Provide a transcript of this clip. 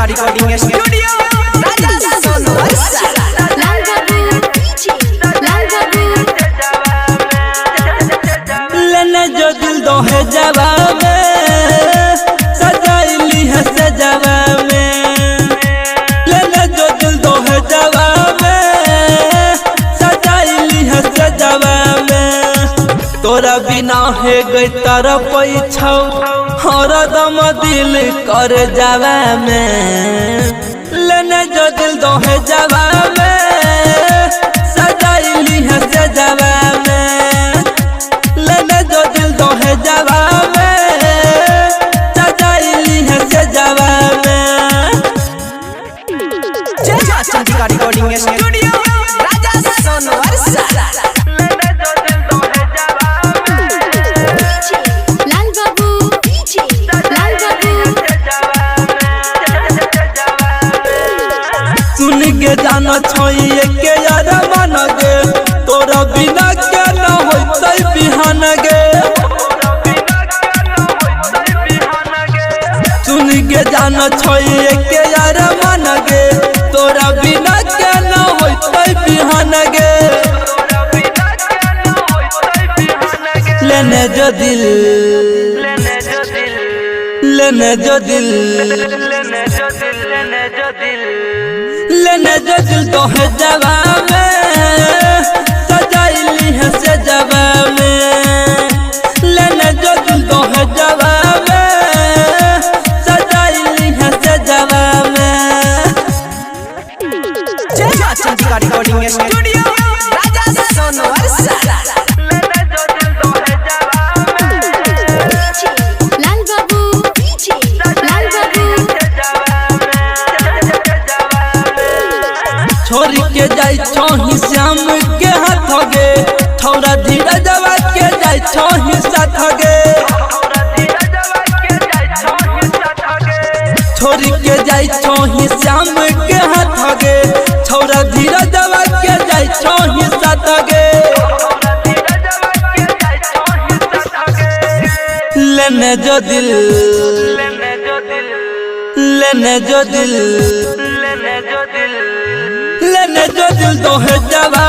recording studio लेने जो दिल दो है जवा में सजाइली है सजवा में लेने जो दिल दो है जवा में सजाइली है सजवा में तोरा बिना है गई तारा पैछौ हर दम दिल कर जावा में लेने जो दिल दो है जवा में सजाइली है सजवा में लेने जो दिल दो है जवा में सजाइली है सजवा में रिकॉर्डिंग स्टूडियो राजा सोनवर्षा के जाना छोइए के यार मन गे तोरा बिना के न होतै बिहान गे सुन के जाना छोइए के यार मन गे तोरा बिना के न होतै बिहान गे लेने जो दिल लेने जो दिल लेने जो दिल तो है जवा में सजाइली है सजवा में लेने जो दिल तो है जवा में सजाइली है सजवा में रिकॉर्डिंग स्टूडियो राजा सोनवर्षा छोरी के जाई छोही श्याम के हाथ गे थोड़ा धीरे जवा के जाई छोही साथ गे छोरी के जाई छोही श्याम के हाथ गे थोड़ा धीरे जवा के जाई छोही साथ गे लेने जो दिल लेने जो दिल लेने जो दिल तो है जवा